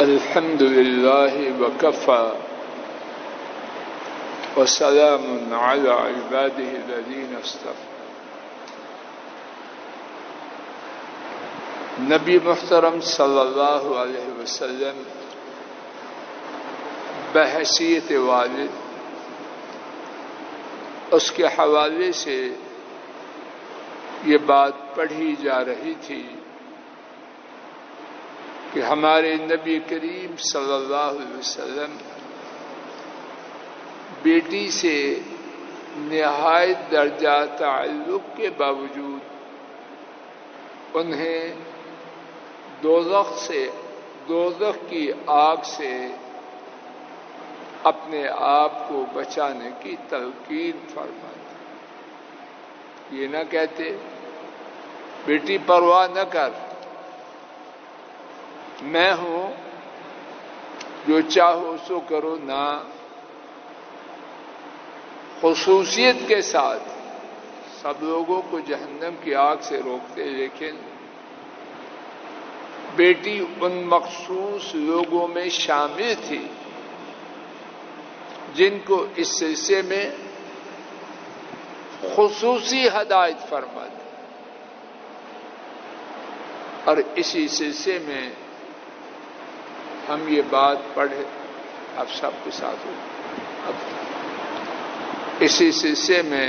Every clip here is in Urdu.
الحمد لله وكفى وسلام على عباده الذين اصطفى۔ نبی محترم صلی اللہ علیہ وسلم بحیثیت والد اس کے حوالے سے یہ بات پڑھی جا رہی تھی کہ ہمارے نبی کریم صلی اللہ علیہ وسلم بیٹی سے نہایت درجہ تعلق کے باوجود انہیں دوزخ کی آگ سے اپنے آپ کو بچانے کی تلقین فرماتے۔ یہ نہ کہتے بیٹی پرواہ نہ کر، میں ہوں، جو چاہو سو کرو، نہ خصوصیت کے ساتھ سب لوگوں کو جہنم کی آگ سے روکتے، لیکن بیٹی ان مخصوص لوگوں میں شامل تھی جن کو اس سلسلے میں خصوصی ہدایت فرما دی، اور اسی سلسلے میں ہم یہ بات پڑھے، اب سب کے ساتھ ہو، اسی سلسلے میں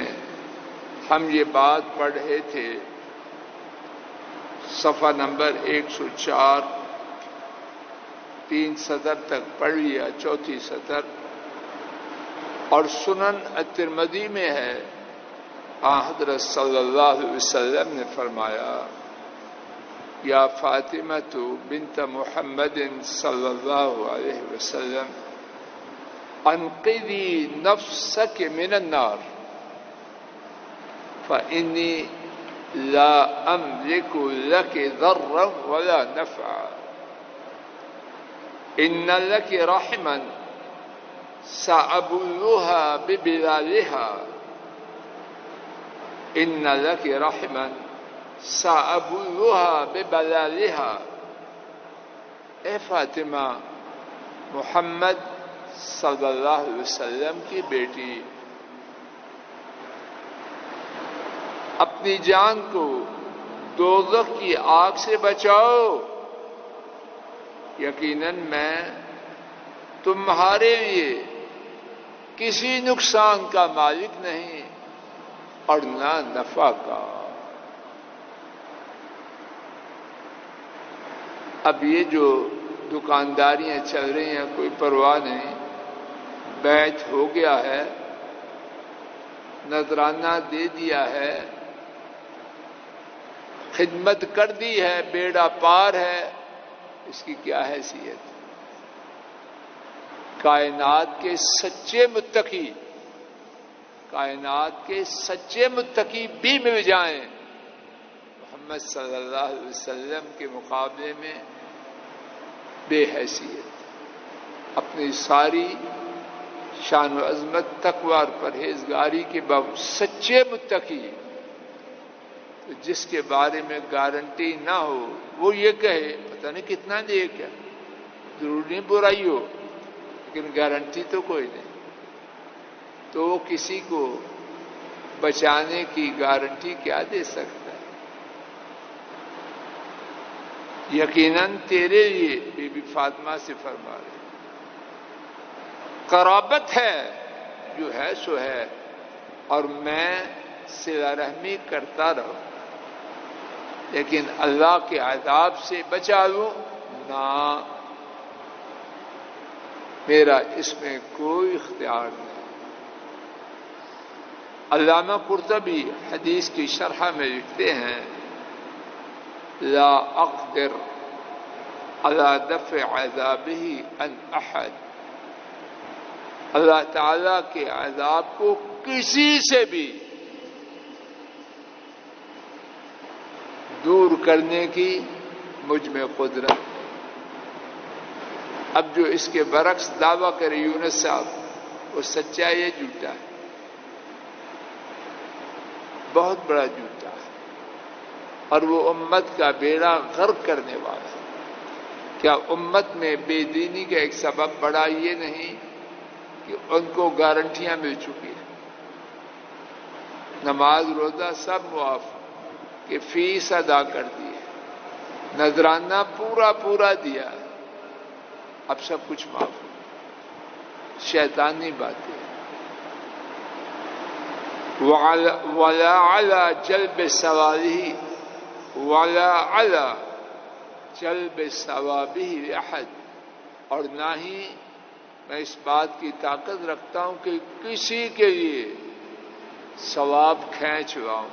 ہم یہ بات پڑھ رہے تھے، صفحہ نمبر 104، 3 سطر تک پڑھ لیا، چوتھی سطر، اور سنن الترمذی میں ہے، حضرت صلی اللہ علیہ وسلم نے فرمایا، یا فاطمہ بنت محمد صلی اللہ علیہ وسلم انقذی نفسک من النار فإنی لا املک لک ضرا ولا نفعا ان لک رحما سأبلها ببلالها ان لک رحما سأبلها ببلالها۔ اے فاطمہ، محمد صلی اللہ علیہ وسلم کی بیٹی، اپنی جان کو دوزخ کی آگ سے بچاؤ، یقیناً میں تمہارے لیے کسی نقصان کا مالک نہیں اور نہ نفع کا۔ اب یہ جو دکانداریاں چل رہی ہیں، کوئی پرواہ نہیں، بیعت ہو گیا ہے، نذرانہ دے دیا ہے، خدمت کر دی ہے، بیڑا پار ہے، اس کی کیا حیثیت؟ کائنات کے سچے متقی بھی مل جائیں، محمد صلی اللہ علیہ وسلم کے مقابلے میں بے حیثیت، اپنی ساری شان و عظمت، تقوی اور پرہیزگاری کے باوجود سچے متقی، جس کے بارے میں گارنٹی نہ ہو، وہ یہ کہے پتہ نہیں کتنا دے، کیا ضروری نہیں برائی ہو، لیکن گارنٹی تو کوئی نہیں، تو وہ کسی کو بچانے کی گارنٹی کیا دے سکتا ہے؟ یقیناً تیرے لیے بی بی فاطمہ سے فرما رہے، قرابت ہے، جو ہے سو ہے، اور میں صلہ رحمی کرتا رہوں، لیکن اللہ کے عذاب سے بچا لوں نہ، میرا اس میں کوئی اختیار نہیں۔ علامہ قرطبی حدیث کی شرح میں لکھتے ہیں، لا اقدر على دفع عذابه عن احد، اللہ تعالی کے عذاب کو کسی سے بھی دور کرنے کی مجھ میں قدرت۔ اب جو اس کے برعکس دعویٰ کرے یونس صاحب، وہ سچا ہے یا جھوٹا ہے؟ بہت بڑا جھوٹا ہے، اور وہ امت کا بیڑا غرق کرنے والا ہے۔ کیا امت میں بے دینی کا ایک سبب بڑا یہ نہیں کہ ان کو گارنٹیاں مل چکی ہیں؟ نماز روزہ سب معاف کہ فیس ادا کر دی ہے، نذرانہ پورا دیا ہے، اب سب کچھ معاف ہو، شیطانی باتیں۔ وَلَا عَلَى جَلْبِ ثَوَابِهِ وَلَا عَلَى جَلْبِ ثَوَابِهِ لِأَحَدٍ، اور نہ ہی میں اس بات کی طاقت رکھتا ہوں کہ کسی کے لیے ثواب کھینچ لاؤں۔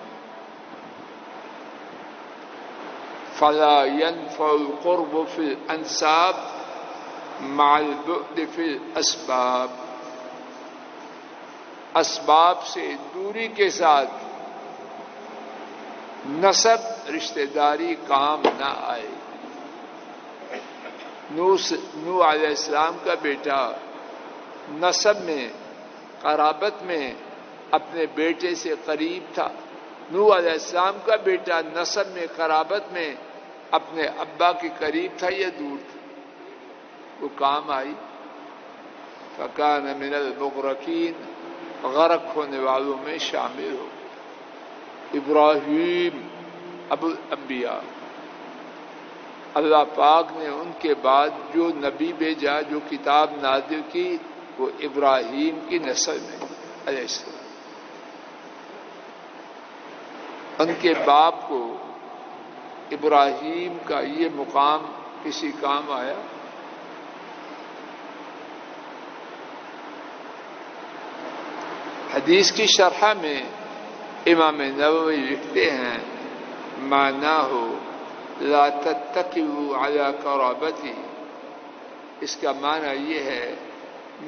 فَلَا يَنْفَعُ الْقُرْبُ فِي الْأَنْسَابِ مَعَ الْبُعْدِ فِي الْأَسْبَابِ، اسباب سے دوری کے ساتھ نسب رشتہ داری کام نہ آئے۔ نوح علیہ السلام کا بیٹا نسب میں، قرابت میں اپنے بیٹے سے قریب تھا، نوح علیہ السلام کا بیٹا نسب میں، قرابت میں اپنے ابا کے قریب تھا یا دور تھا؟ وہ کام آئی۔ فَكَانَ مِنَ الْمُغْرَقِينَ، غرق ہونے والوں میں شامل ہو۔ ابراہیم ابو الانبیاء، اللہ پاک نے ان کے بعد جو نبی بھیجا، جو کتاب نازل کی، وہ ابراہیم کی نسل میں علیہ السلام۔ ان کے باپ کو ابراہیم کا یہ مقام کسی کام آیا؟ حدیث کی شرح میں امام نووی لکھتے ہیں معناہ لا تتکئوا علی قرابتی، اس کا معنی یہ ہے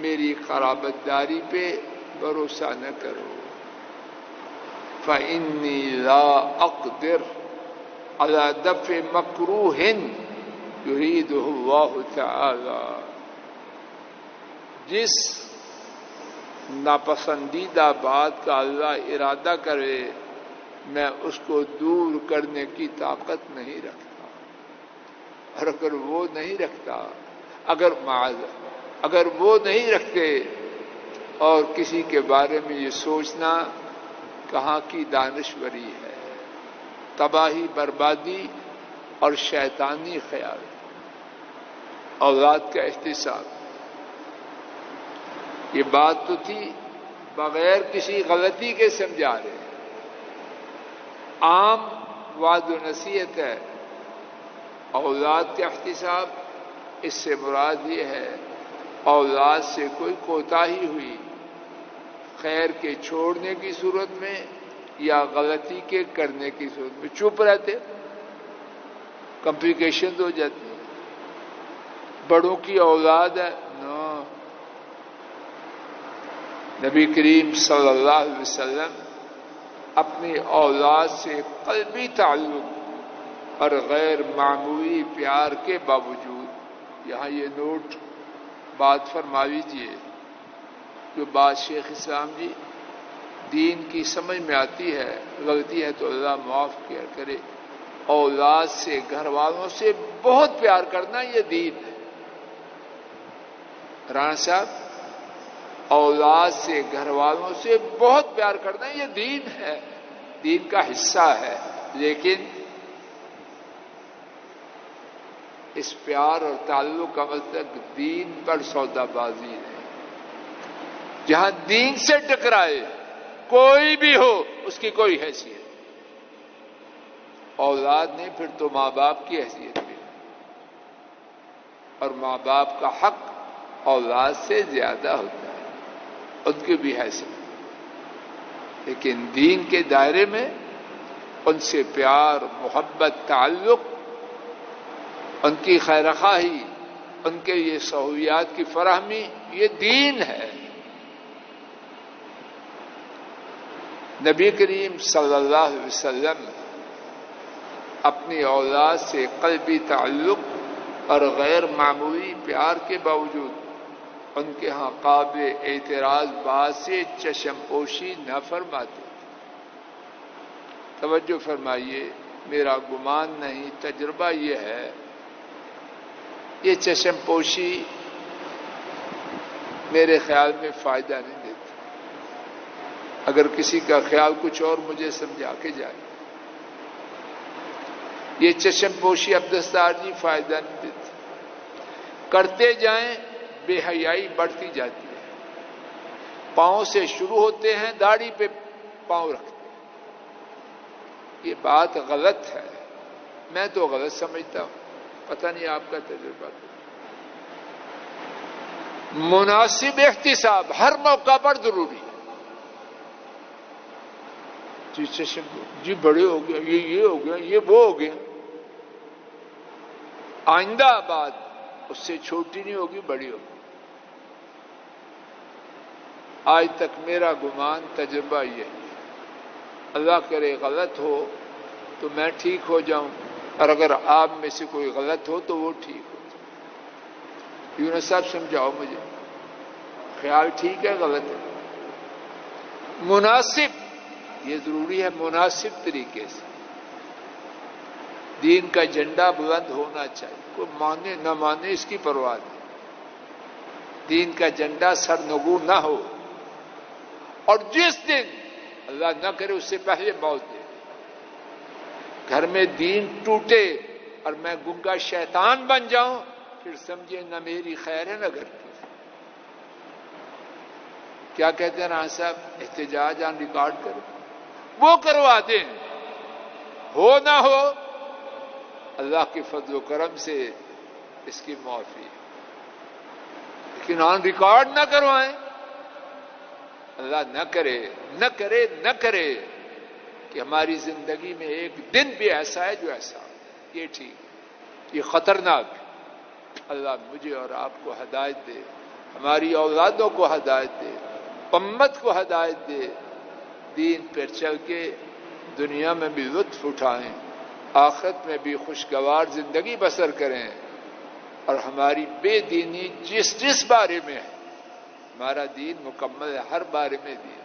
میری قرابت داری پہ بھروسہ نہ کرو۔ فإنی لا اقدر علی دفع مکروہ یریدہ اللہ تعالی، جس ناپسندیدہ بات کا اللہ ارادہ کرے میں اس کو دور کرنے کی طاقت نہیں رکھتا، اور اگر وہ نہیں رکھتا، اگر وہ نہیں رکھتے، اور کسی کے بارے میں یہ سوچنا کہاں کی دانشوری ہے، تباہی، بربادی اور شیطانی خیال۔ اولاد کا احتساب، یہ بات تو تھی بغیر کسی غلطی کے سمجھا رہے ہیں، عام وعد و نصیحت ہے۔ اولاد کا احتساب، اس سے مراد یہ ہے اولاد سے کوئی کوتاہی ہوئی، خیر کے چھوڑنے کی صورت میں یا غلطی کے کرنے کی صورت میں چپ رہتے، کمپلیکیشن ہو جاتی۔ بڑوں کی اولاد ہے، نبی کریم صلی اللہ علیہ وسلم اپنی اولاد سے قلبی تعلق اور غیر معمولی پیار کے باوجود، یہاں یہ نوٹ بات فرما لیجیے، جو بات شیخ اسلام جی دین کی سمجھ میں آتی ہے، غلطی ہے تو اللہ معاف کیا کرے، اولاد سے، گھر والوں سے بہت پیار کرنا یہ دین ہے۔ رانا صاحب، اولاد سے، گھر والوں سے بہت پیار کرنا یہ دین ہے، دین کا حصہ ہے، لیکن اس پیار اور تعلق کا مطلب دین پر سودا بازی نہیں۔ جہاں دین سے ٹکرائے کوئی بھی ہو، اس کی کوئی حیثیت، اولاد نہیں، پھر تو ماں باپ کی حیثیت بھی، اور ماں باپ کا حق اولاد سے زیادہ ہوتا ہے، ان کی بھی حیثیت، لیکن دین کے دائرے میں ان سے پیار، محبت، تعلق، ان کی خیرخواہی، ان کے یہ سہولیات کی فراہمی، یہ دین ہے۔ نبی کریم صلی اللہ علیہ وسلم اپنی اولاد سے قلبی تعلق اور غیر معمولی پیار کے باوجود ان کے ہاں قابل اعتراض بات سے چشم پوشی نہ فرماتے۔ توجہ فرمائیے، میرا گمان نہیں، تجربہ یہ ہے یہ چشم پوشی میرے خیال میں فائدہ نہیں دیتی. اگر کسی کا خیال کچھ اور مجھے سمجھا کے جائے. یہ چشم پوشی عبدالستار فائدہ نہیں دیتی. کرتے جائیں بے حیائی بڑھتی جاتی ہے. پاؤں سے شروع ہوتے ہیں، داڑھی پہ پاؤں رکھتے ہیں. یہ بات غلط ہے، میں تو غلط سمجھتا ہوں، پتہ نہیں آپ کا تجربہ. مناسب احتساب ہر موقع پر ضروری ہے. جی چشم جی بڑے ہو گیا، یہ ہو گیا، یہ وہ ہو گیا. آئندہ بات اس سے چھوٹی نہیں ہوگی، بڑی ہوگی. آج تک میرا گمان تجربہ یہ ہے. اللہ کرے غلط ہو تو میں ٹھیک ہو جاؤں، اور اگر آپ میں سے کوئی غلط ہو تو وہ ٹھیک ہو جائے. یونس صاحب سمجھاؤ مجھے، خیال ٹھیک ہے غلط ہے؟ مناسب، یہ ضروری ہے مناسب طریقے سے. دین کا جھنڈا بلند ہونا چاہیے، کوئی مانے نہ مانے اس کی پرواہ نہیں. دین کا جھنڈا سرنگوں نہ ہو. اور جس دن اللہ نہ کرے اس سے پہلے موت دے، گھر میں دین ٹوٹے اور میں گنگا شیطان بن جاؤں، پھر سمجھے نہ میری خیر ہے نہ گھر کی. کیا کہتے ہیں رانا صاحب؟ احتجاج آن ریکارڈ کرو، وہ کروا دیں. ہو نہ ہو اللہ کے فضل و کرم سے اس کی معافی ہے، لیکن آن ریکارڈ نہ کروائیں. اللہ نہ کرے نہ کرے نہ کرے کہ ہماری زندگی میں ایک دن بھی ایسا ہے جو ایسا ہو. یہ ٹھیک ہے، یہ خطرناک ہے. اللہ مجھے اور آپ کو ہدایت دے، ہماری اولادوں کو ہدایت دے، امت کو ہدایت دے. دین پر چل کے دنیا میں بھی لطف اٹھائیں، آخرت میں بھی خوشگوار زندگی بسر کریں. اور ہماری بے دینی جس بارے میں ہے، ہمارا دین مکمل ہے، ہر بارے میں دین.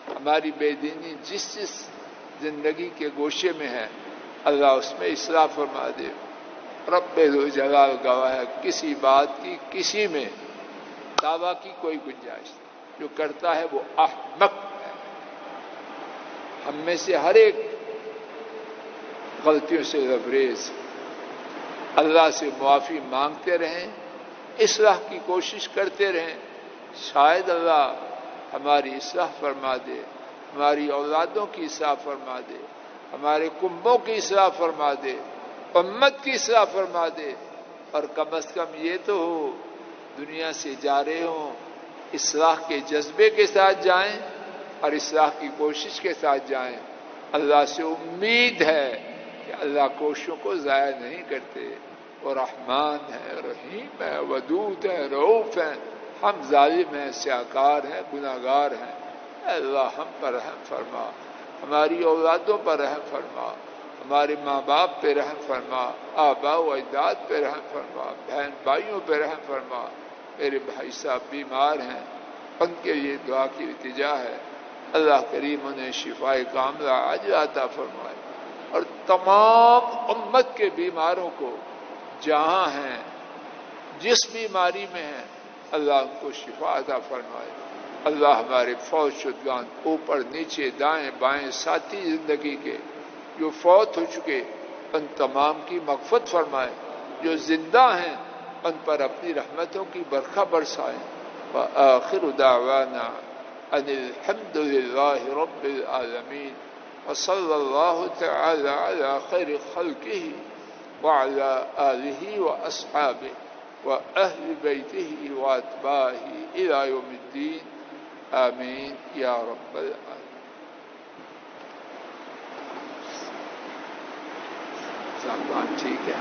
ہماری بے دینی جس زندگی کے گوشے میں ہے، اللہ اس میں اصلاح فرما دے. رب ذو جلال گواہ ہے، کسی بات کی کسی میں دعویٰ کی کوئی گنجائش نہیں. جو کرتا ہے وہ احمق ہے. ہم میں سے ہر ایک غلطیوں سے لبریز. اللہ سے معافی مانگتے رہیں، اصلاح کی کوشش کرتے رہیں. شاید اللہ ہماری اصلاح فرما دے، ہماری اولادوں کی اصلاح فرما دے، ہمارے کنبوں کی اصلاح فرما دے، امت کی اصلاح فرما دے. اور کم از کم یہ تو ہو دنیا سے جا رہے ہوں اصلاح کے جذبے کے ساتھ جائیں اور اصلاح کی کوشش کے ساتھ جائیں. اللہ سے امید ہے کہ اللہ کوششوں کو ضائع نہیں کرتے. وہ رحمان ہے، رحیم ہے، ودود ہے، رؤوف ہے. ہم ظالم ہیں، سیاکار ہیں، گناہگار ہیں. اے اللہ ہم پر رحم فرما، ہماری اولادوں پر رحم فرما، ہمارے ماں باپ پہ رحم فرما، آباء و اجداد پہ رحم فرما، بہن بھائیوں پہ رحم فرما. میرے بھائی صاحب بیمار ہیں، ان کے لیے دعا کی التجا ہے. اللہ کریم انہیں شفائے کاملہ عاجلہ عطا فرمائے، اور تمام امت کے بیماروں کو جہاں ہیں جس بیماری میں ہیں اللہ ان کو شفا عطا فرمائے. اللہ ہمارے فوت شدگان اوپر نیچے دائیں بائیں ساتھی زندگی کے جو فوت ہو چکے ان تمام کی مغفرت فرمائے. جو زندہ ہیں ان پر اپنی رحمتوں کی برکھا برسائے. وآخر دعوانا ان الحمد للہ رب العالمین، وصلی اللہ تعالی علی خیر خلقہ وعلی آلہ واصحابہ واہل بیتہ واتباعہ الی یوم الدین. آمین یا رب العالمین. ٹھیک ہے.